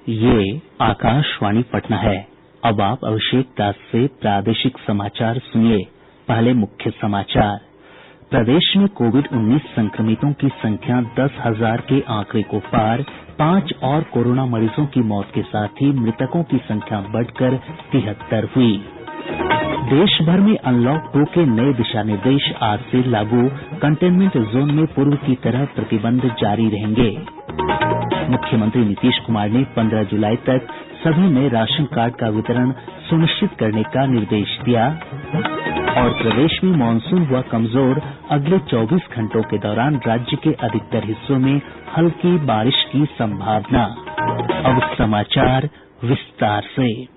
ये आकाशवाणी पटना है। अब आप अभिषेक दास से प्रादेशिक समाचार सुनिए। पहले मुख्य समाचार। प्रदेश में कोविड-19 संक्रमितों की संख्या 10,000 के आंकड़े को पार। 5 और कोरोना मरीजों की मौत के साथ ही मृतकों की संख्या बढ़कर 73 हुई। देश भर में अनलॉक 2 के नये दिशा निर्देश आज से लागू। कंटेनमेंट जोन में पूर्व की तरह प्रतिबंध जारी रहेंगे। मुख्यमंत्री नीतीश कुमार ने 15 जुलाई तक सभी नये राशन कार्ड का वितरण सुनिश्चित करने का निर्देश दिया। और प्रदेश में मॉनसून हुआ कमजोर। अगले 24 घंटों के दौरान राज्य के अधिकतर हिस्सों में हल्की बारिश की संभावना। अब समाचार विस्तार से।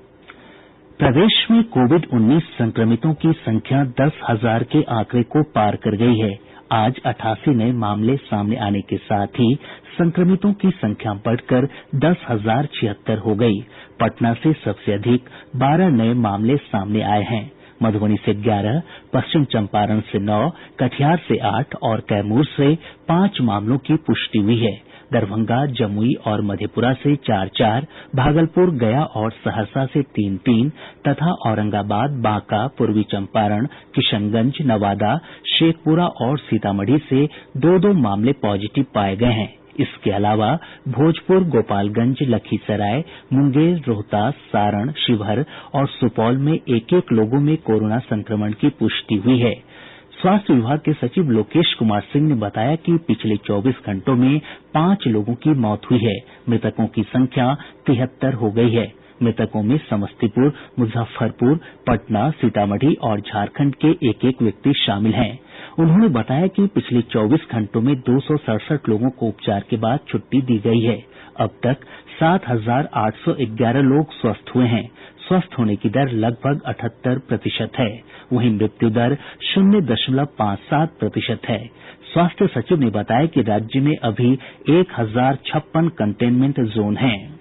प्रदेश में कोविड-19 संक्रमितों की संख्या 10,000 के आंकड़े को पार कर गई है। आज 88 नये मामले सामने आने के साथ ही संक्रमितों की संख्या बढ़कर 10,076 हो गई। पटना से सबसे अधिक 12 नये मामले सामने आये हैं। मधुबनी से 11, पश्चिम चंपारण से 9, कटिहार से 8 और कैमूर से 5 मामलों की पुष्टि हुई है। दरभंगा, जमुई और मधेपुरा से 4-4, भागलपुर, गया और सहरसा से 3-3 तथा औरंगाबाद, बांका, पूर्वी चंपारण, किशनगंज, नवादा, शेखपुरा और सीतामढ़ी से 2-2 मामले पॉजिटिव पाये गये हैं। इसके अलावा भोजपुर, गोपालगंज, लखीसराय, मुंगेर, रोहतास, सारण, शिवहर और सुपौल में एक-एक लोगों में कोरोना संक्रमण की पुष्टि हुई है। स्वास्थ्य विभाग के सचिव लोकेश कुमार सिंह ने बताया कि पिछले 24 घंटों में 5 लोगों की मौत हुई है। मृतकों की संख्या 73 हो गई है। मृतकों में समस्तीपुर, मुजफ्फरपुर, पटना, सीतामढ़ी और झारखंड के एक-एक व्यक्ति शामिल हैं। उन्होंने बताया कि पिछले 24 घंटों में 267 लोगों को उपचार के बाद छुट्टी दी गई है। अब तक 7,811 लोग स्वस्थ हुए हैं। स्वस्थ होने की दर लगभग 78% है। वहीं मृत्यु दर 0.57% है। स्वास्थ्य सचिव ने बताया कि राज्य में अभी 1,056 कंटेनमेंट जोन हैं।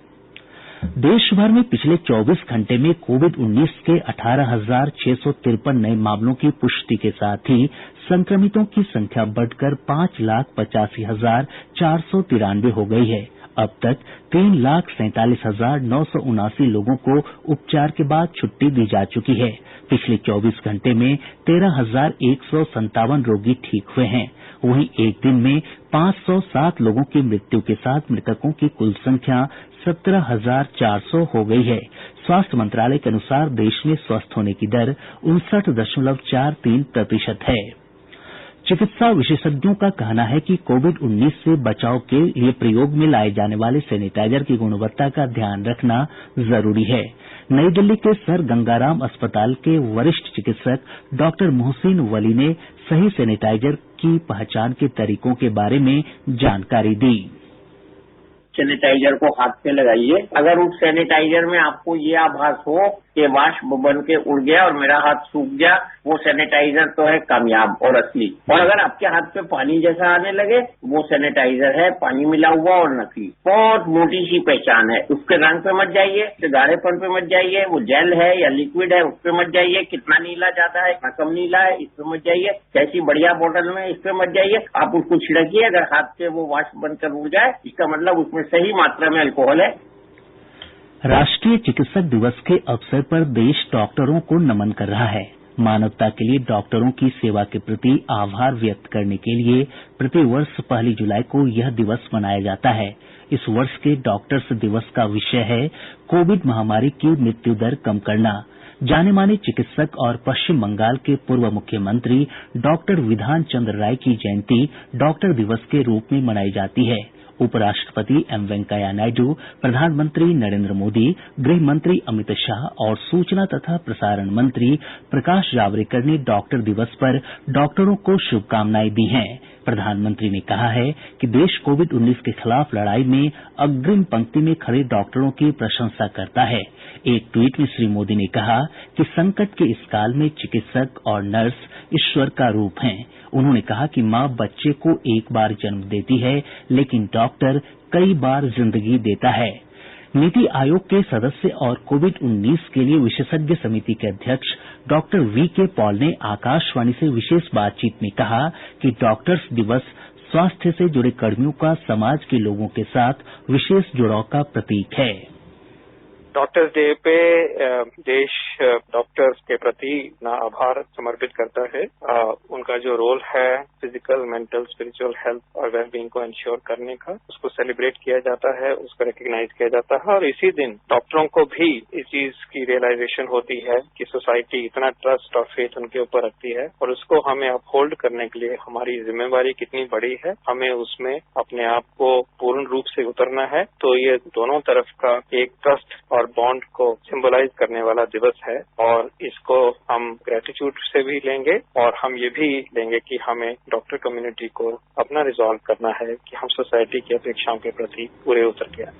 देश भर में पिछले 24 घंटे में कोविड-19 के 18,653 नये मामलों की पुष्टि के साथ ही संक्रमितों की संख्या बढ़कर 5,85,493 हो गई है। अब तक 3,47,979 लोगों को उपचार के बाद छुट्टी दी जा चुकी है। पिछले 24 घंटे में 13,157 रोगी ठीक हुए हैं। वहीं एक दिन में 507 लोगों की मृत्यु के साथ मृतकों की कुल संख्या 17,400 हो गई है। स्वास्थ्य मंत्रालय के अनुसार देश में स्वस्थ होने की दर 59.43% है। चिकित्सा विशेषज्ञों का कहना है कि कोविड-19 से बचाव के लिए प्रयोग में लाए जाने वाले सैनिटाइजर की गुणवत्ता का ध्यान रखना जरूरी है। नई दिल्ली के सर गंगाराम अस्पताल के वरिष्ठ चिकित्सक डॉक्टर मोहसिन वली ने सही सैनिटाइजर की पहचान के तरीकों के बारे में जानकारी दी। सैनिटाइजर को हाथ पे लगाइए। अगर उस सैनिटाइजर में आपको ये आभास हो कि वाष्प बन के उड़ गया और मेरा हाथ सूख गया, वो सैनिटाइजर तो है कामयाब और असली। और अगर आपके हाथ पे पानी जैसा आने लगे, वो सैनिटाइजर है पानी मिला हुआ और नकली। बहुत मोटी सी पहचान है। उसके रंग पे मत जाइए, गाढ़ेपन पे मत जाइए, वो जेल है या लिक्विड है उस पे मत जाइए, कितना नीला ज्यादा है कितना कम नीला है इस पे मत जाइए, कैसी बढ़िया बोतल में इस पे मत जाइए। आप उसको छिड़किए, अगर हाथ से वो वाष्प बनकर उड़ जाए इसका मतलब उसमें सही मात्रा में अल्कोहल है। राष्ट्रीय चिकित्सक दिवस के अवसर पर देश डॉक्टरों को नमन कर रहा है। मानवता के लिए डॉक्टरों की सेवा के प्रति आभार व्यक्त करने के लिए प्रति वर्ष 1 जुलाई को यह दिवस मनाया जाता है। इस वर्ष के डॉक्टर्स दिवस का विषय है कोविड महामारी की मृत्यु दर कम करना। जाने माने चिकित्सक और पश्चिम बंगाल के पूर्व मुख्यमंत्री डॉक्टर विधान चंद्र राय की जयंती डॉक्टर दिवस के रूप में मनाई जाती है। उपराष्ट्रपति एम वेंकैया नायडू, प्रधानमंत्री नरेंद्र मोदी, गृह मंत्री अमित शाह और सूचना तथा प्रसारण मंत्री प्रकाश जावड़ेकर ने डॉक्टर दिवस पर डॉक्टरों को शुभकामनाएं दी हैं। प्रधानमंत्री ने कहा है कि देश कोविड-19 के खिलाफ लड़ाई में अग्रिम पंक्ति में खड़े डॉक्टरों की प्रशंसा करता है। एक ट्वीट में श्री मोदी ने कहा कि संकट के इस काल में चिकित्सक और नर्स ईश्वर का रूप हैं। उन्होंने कहा कि माँ बच्चे को एक बार जन्म देती है, लेकिन डॉक्टर कई बार जिंदगी देता है। नीति आयोग के सदस्य और कोविड-19 के लिए विशेषज्ञ समिति के अध्यक्ष डॉक्टर वी.के. पॉल ने आकाशवाणी से विशेष बातचीत में कहा कि डॉक्टर्स दिवस स्वास्थ्य से जुड़े कर्मियों का समाज के लोगों के साथ विशेष जुड़ाव का प्रतीक है। डॉक्टर्स डे पे देश डॉक्टर्स के प्रति अपना आभार समर्पित करता है। उनका जो रोल है फिजिकल, मेंटल, स्पिरिचुअल हेल्थ और वेलबींग को इंश्योर करने का, उसको सेलिब्रेट किया जाता है, उसको रिकग्नाइज किया जाता है। और इसी दिन डॉक्टरों को भी इस चीज की रियलाइजेशन होती है कि सोसाइटी इतना ट्रस्ट और फेथ उनके ऊपर रखती है और उसको हमें अपहोल्ड करने के लिए हमारी जिम्मेवारी कितनी बड़ी है, हमें उसमें अपने आप को पूर्ण रूप से उतरना है। तो ये दोनों तरफ का एक ट्रस्ट और बॉन्ड को सिंबलाइज करने वाला दिवस है और इसको हम ग्रेटिट्यूड से भी लेंगे और हम ये भी लेंगे कि हमें डॉक्टर कम्युनिटी को अपना रिजॉल्व करना है कि हम सोसाइटी की अपेक्षाओं के प्रति पूरे उतर के आए।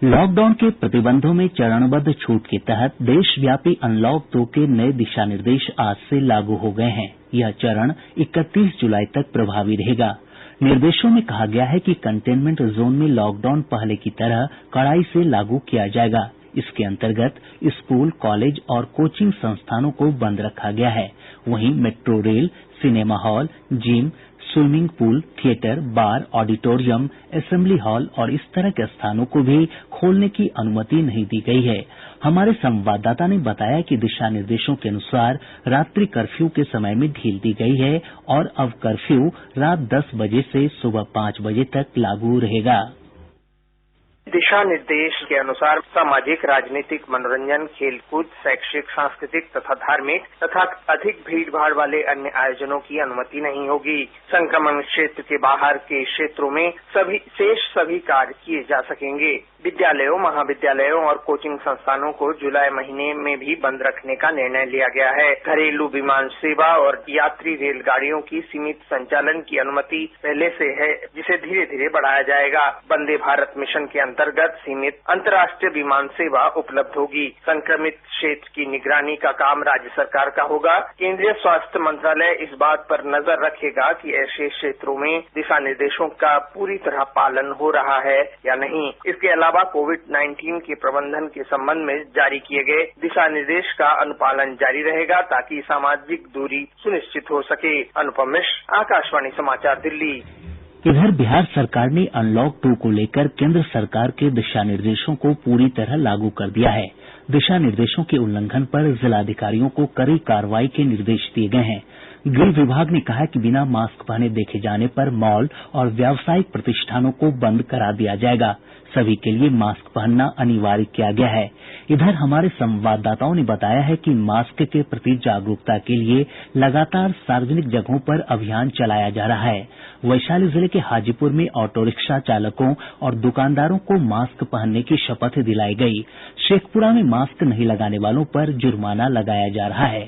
लॉकडाउन के प्रतिबंधों में चरणबद्ध छूट के तहत देशव्यापी अनलॉक 2 के नए दिशा निर्देश आज से लागू हो गए हैं। यह चरण 31 जुलाई तक प्रभावी रहेगा। निर्देशों में कहा गया है कि कंटेनमेंट जोन में लॉकडाउन पहले की तरह कड़ाई से लागू किया जाएगा। इसके अंतर्गत स्कूल, कॉलेज और कोचिंग संस्थानों को बंद रखा गया है। वहीं metro rail, cinema hall, gym, swimming pool, theatre, bar, auditorium, assembly hall और इस तरह के स्थानों को भी खोलने की अनुमति नहीं दी गई है। हमारे संवाददाता ने बताया कि दिशा निर्देशों के अनुसार रात्रि कर्फ्यू के समय में ढील दी गई है और अब कर्फ्यू रात 10 बजे से सुबह 5 बजे तक लागू रहेगा। दिशा निर्देश के अनुसार सामाजिक, राजनीतिक, मनोरंजन, खेलकूद, शैक्षिक, सांस्कृतिक तथा धार्मिक तथा अधिक भीड़ भाड़ वाले अन्य आयोजनों की अनुमति नहीं होगी। संक्रमण क्षेत्र के बाहर के क्षेत्रों में सभी कार्य किए जा सकेंगे। विद्यालयों, महाविद्यालयों और कोचिंग संस्थानों को जुलाई महीने में भी बंद रखने का निर्णय लिया गया है। घरेलू विमान सेवा और यात्री रेलगाड़ियों की सीमित संचालन की अनुमति पहले से है, जिसे धीरे धीरे बढ़ाया जाएगा। वंदे भारत मिशन के अंतर्गत सीमित अंतर्राष्ट्रीय विमान सेवा उपलब्ध होगी। संक्रमित क्षेत्र की निगरानी का काम राज्य सरकार का होगा। केंद्रीय स्वास्थ्य मंत्रालय इस बात पर नजर रखेगा कि ऐसे क्षेत्रों में दिशा निर्देशों का पूरी तरह पालन हो रहा है या नहीं। इसके अलावा कोविड-19 के प्रबंधन के संबंध में जारी किए गए दिशा निर्देश का अनुपालन जारी रहेगा ताकि सामाजिक दूरी सुनिश्चित हो सके। अनुपम मिश्र, आकाशवाणी समाचार, दिल्ली। इधर बिहार सरकार ने अनलॉक 2 को लेकर केंद्र सरकार के दिशा निर्देशों को पूरी तरह लागू कर दिया है। दिशा निर्देशों के उल्लंघन पर जिलाधिकारियों को कड़ी कार्रवाई के निर्देश दिए गए हैं। गृह विभाग ने कहा है कि बिना मास्क पहने देखे जाने पर मॉल और व्यावसायिक प्रतिष्ठानों को बंद करा दिया जाएगा। सभी के लिए मास्क पहनना अनिवार्य किया गया है। इधर हमारे संवाददाताओं ने बताया है कि मास्क के प्रति जागरूकता के लिए लगातार सार्वजनिक जगहों पर अभियान चलाया जा रहा है। वैशाली जिले के हाजीपुर में ऑटो रिक्शा चालकों और दुकानदारों को मास्क पहनने की शपथ दिलाई गई। शेखपुरा में मास्क नहीं लगाने वालों पर जुर्माना लगाया जा रहा है।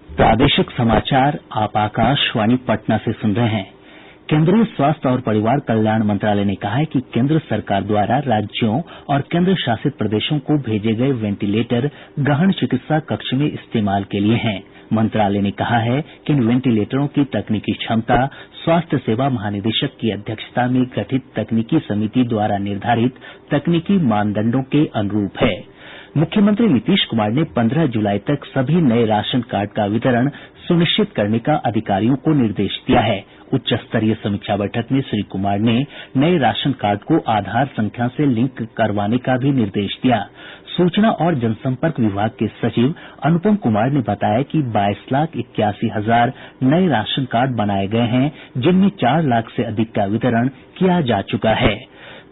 प्रादेशिक समाचार आप आकाशवाणी पटना से सुन रहे हैं। केंद्रीय स्वास्थ्य और परिवार कल्याण मंत्रालय ने कहा है कि केंद्र सरकार द्वारा राज्यों और केंद्र शासित प्रदेशों को भेजे गए वेंटिलेटर गहन चिकित्सा कक्ष में इस्तेमाल के लिए हैं। मंत्रालय ने कहा है कि इन वेंटिलेटरों की तकनीकी क्षमता स्वास्थ्य सेवा महानिदेशक की अध्यक्षता में गठित तकनीकी समिति द्वारा निर्धारित तकनीकी मानदंडों के अनुरूप है। मुख्यमंत्री नीतीश कुमार ने 15 जुलाई तक सभी नए राशन कार्ड का वितरण सुनिश्चित करने का अधिकारियों को निर्देश दिया है। उच्च स्तरीय समीक्षा बैठक में श्री कुमार ने नए राशन कार्ड को आधार संख्या से लिंक करवाने का भी निर्देश दिया। सूचना और जनसंपर्क विभाग के सचिव अनुपम कुमार ने बताया कि 22,81,000 नए राशन कार्ड बनाए गए हैं, जिनमें 4 लाख से अधिक का वितरण किया जा चुका है।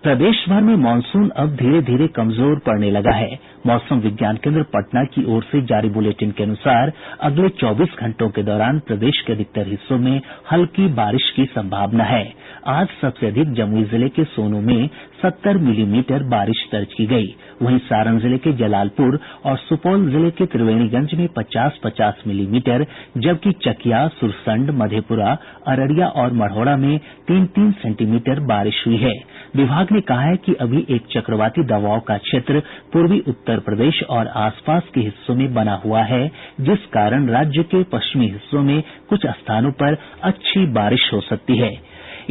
प्रदेश भर में मानसून अब धीरे धीरे कमजोर पड़ने लगा है। मौसम विज्ञान केंद्र पटना की ओर से जारी बुलेटिन के अनुसार अगले 24 घंटों के दौरान प्रदेश के अधिकतर हिस्सों में हल्की बारिश की संभावना है। आज सबसे अधिक जमुई जिले के सोनो में 70 मिलीमीटर बारिश दर्ज की गई। वहीं सारण जिले के जलालपुर और सुपौल जिले के त्रिवेणीगंज में 50-50 मिलीमीटर, जबकि चकिया, सुरसंड, मधेपुरा, अररिया और मढ़ौरा में 3-3 सेंटीमीटर बारिश हुई है। विभाग ने कहा है कि अभी एक चक्रवाती दबाव का क्षेत्र पूर्वी उत्तर प्रदेश और आसपास के हिस्सों में बना हुआ है, जिस कारण राज्य के पश्चिमी हिस्सों में कुछ स्थानों पर अच्छी बारिश हो सकती है।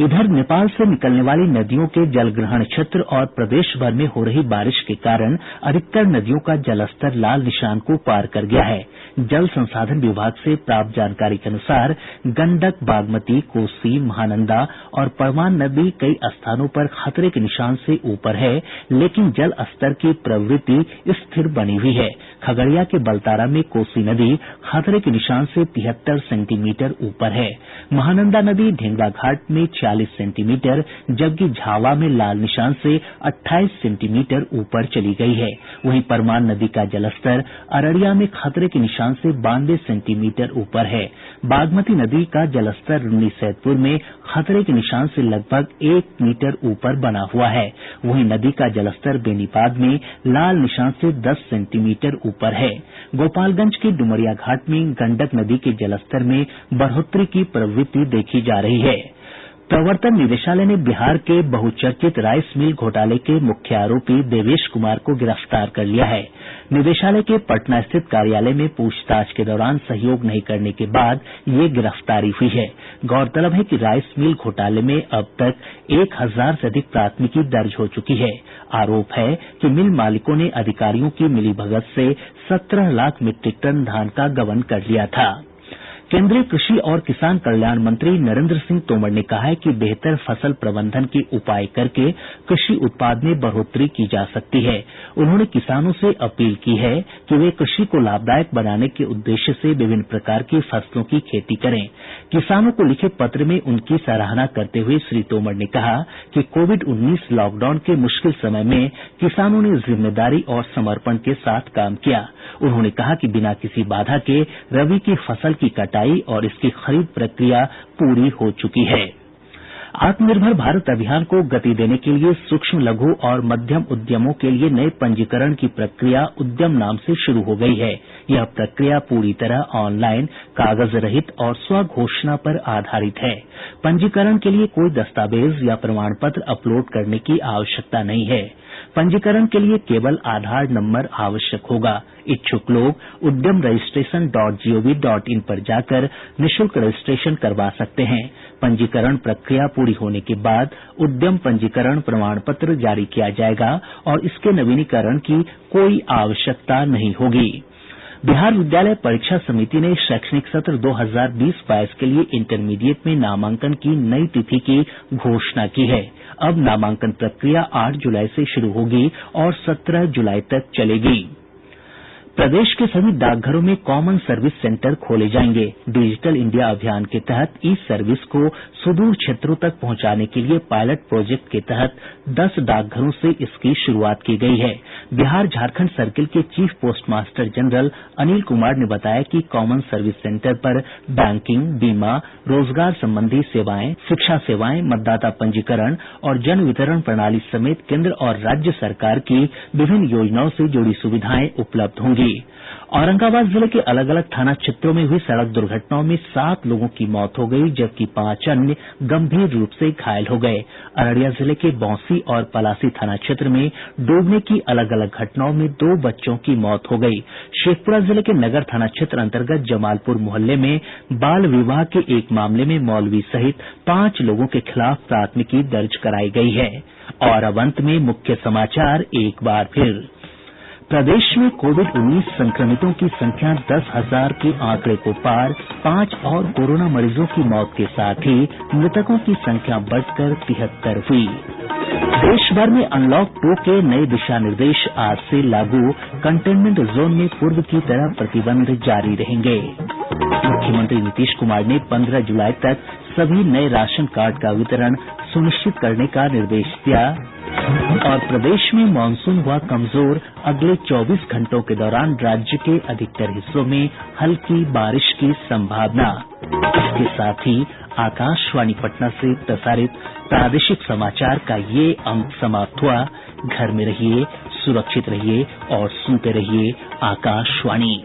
इधर नेपाल से निकलने वाली नदियों के जलग्रहण क्षेत्र और प्रदेश भर में हो रही बारिश के कारण अधिकतर नदियों का जलस्तर लाल निशान को पार कर गया है। जल संसाधन विभाग से प्राप्त जानकारी के अनुसार गंडक, बागमती, कोसी, महानंदा और परमान नदी कई स्थानों पर खतरे के निशान से ऊपर है, लेकिन जल स्तर की प्रवृत्ति स्थिर बनी हुई है। खगड़िया के बलतारा में कोसी नदी खतरे के निशान से 73 सेंटीमीटर ऊपर है। महानंदा नदी ढेंगरा घाट में 46 सेंटीमीटर, जबकि झावा में लाल निशान से 28 सेंटीमीटर ऊपर चली गई है। वहीं परमान नदी का जलस्तर अररिया में खतरे के निशान से 92 सेंटीमीटर ऊपर है। बागमती नदी का जलस्तर रून्नीसैदपुर में खतरे के निशान से लगभग 1 मीटर ऊपर बना हुआ है। वहीं नदी का जलस्तर बेनीबाद में लाल निशान से 10 सेंटीमीटर ऊपर है। गोपालगंज के डुमरिया घाट में गंडक नदी के जलस्तर में बढ़ोतरी की प्रवृत्ति देखी जा रही है। प्रवर्तन निदेशालय ने बिहार के बहुचर्चित राइस मिल घोटाले के मुख्य आरोपी देवेश कुमार को गिरफ्तार कर लिया है। निदेशालय के पटना स्थित कार्यालय में पूछताछ के दौरान सहयोग नहीं करने के बाद ये गिरफ्तारी हुई है। गौरतलब है कि राइस मिल घोटाले में अब तक 1000 से अधिक प्राथमिकी दर्ज हो चुकी है। आरोप है कि मिल मालिकों ने अधिकारियों की मिलीभगत से 17 लाख मीट्रिक टन धान का गबन कर लिया था। केंद्रीय कृषि और किसान कल्याण मंत्री नरेंद्र सिंह तोमर ने कहा है कि बेहतर फसल प्रबंधन के उपाय करके कृषि उत्पाद में बढ़ोतरी की जा सकती है। उन्होंने किसानों से अपील की है कि वे कृषि को लाभदायक बनाने के उद्देश्य से विभिन्न प्रकार की फसलों की खेती करें। किसानों को लिखे पत्र में उनकी सराहना करते हुए श्री तोमर ने कहा कि कोविड-19 लॉकडाउन के मुश्किल समय में किसानों ने जिम्मेदारी और समर्पण के साथ काम किया। उन्होंने कहा कि बिना किसी बाधा के रबी की फसल की कटाई और इसकी खरीद प्रक्रिया पूरी हो चुकी है। आत्मनिर्भर भारत अभियान को गति देने के लिए सूक्ष्म, लघु और मध्यम उद्यमों के लिए नए पंजीकरण की प्रक्रिया उद्यम नाम से शुरू हो गई है। यह प्रक्रिया पूरी तरह ऑनलाइन, कागज रहित और स्वघोषणा पर आधारित है। पंजीकरण के लिए कोई दस्तावेज या प्रमाण पत्र अपलोड करने की आवश्यकता नहीं है। पंजीकरण के लिए केवल आधार नंबर आवश्यक होगा। इच्छुक लोग udyam-registration.gov.in पर जाकर निःशुल्क रजिस्ट्रेशन करवा सकते हैं। पंजीकरण प्रक्रिया पूरी होने के बाद उद्यम पंजीकरण प्रमाण पत्र जारी किया जाएगा और इसके नवीनीकरण की कोई आवश्यकता नहीं होगी। बिहार विद्यालय परीक्षा समिति ने शैक्षणिक सत्र 2020-22 के लिए इंटरमीडिएट में नामांकन की नई तिथि की घोषणा की है। अब नामांकन प्रक्रिया 8 जुलाई से शुरू होगी और 17 जुलाई तक चलेगी। प्रदेश के सभी डाकघरों में कॉमन सर्विस सेंटर खोले जाएंगे। डिजिटल इंडिया अभियान के तहत ई सर्विस को सुदूर क्षेत्रों तक पहुंचाने के लिए पायलट प्रोजेक्ट के तहत 10 डाकघरों से इसकी शुरुआत की गई है। बिहार झारखंड सर्किल के chief post master general Anil Kumar ने बताया कि कॉमन सर्विस सेंटर पर बैंकिंग, बीमा, रोजगार संबंधी सेवाएं, शिक्षा सेवाएं, मतदाता पंजीकरण और जन वितरण प्रणाली समेत केंद्र और राज्य सरकार की विभिन्न योजनाओं से जुड़ी सुविधाएं उपलब्ध होंगी। औरंगाबाद जिले के अलग अलग थाना क्षेत्रों में हुई सड़क दुर्घटनाओं में 7 लोगों की मौत हो गई, जबकि 5 अन्य गंभीर रूप से घायल हो गए। अररिया जिले के बौंसी और पलासी थाना क्षेत्र में डूबने की अलग अलग घटनाओं में 2 बच्चों की मौत हो गई। शेखपुरा जिले के नगर थाना क्षेत्र अंतर्गत जमालपुर मोहल्ले में बाल विवाह के एक मामले में मौलवी सहित 5 लोगों के खिलाफ प्राथमिकी दर्ज कराई गई है। और अब अंत में मुख्य समाचार एक बार फिर। प्रदेश में कोविड-19 संक्रमितों की संख्या 10,000 के आंकड़े को पार, 5 और कोरोना मरीजों की मौत के साथ ही मृतकों की संख्या बढ़कर 73 हुई। देश भर में अनलॉक 2 के नए दिशा निर्देश आज से लागू। कंटेनमेंट जोन में पूर्व की तरह प्रतिबंध जारी रहेंगे। मुख्यमंत्री नीतीश कुमार ने 15 जुलाई तक सभी नए राशन कार्ड का वितरण सुनिश्चित करने का निर्देश दिया। और प्रदेश में मानसून हुआ कमजोर, अगले 24 घंटों के दौरान राज्य के अधिकतर हिस्सों में हल्की बारिश की संभावना। इसके साथ ही आकाशवाणी पटना से प्रसारित प्रादेशिक समाचार का ये अंक समाप्त हुआ। घर में रहिए, सुरक्षित रहिए और सुनते रहिए आकाशवाणी।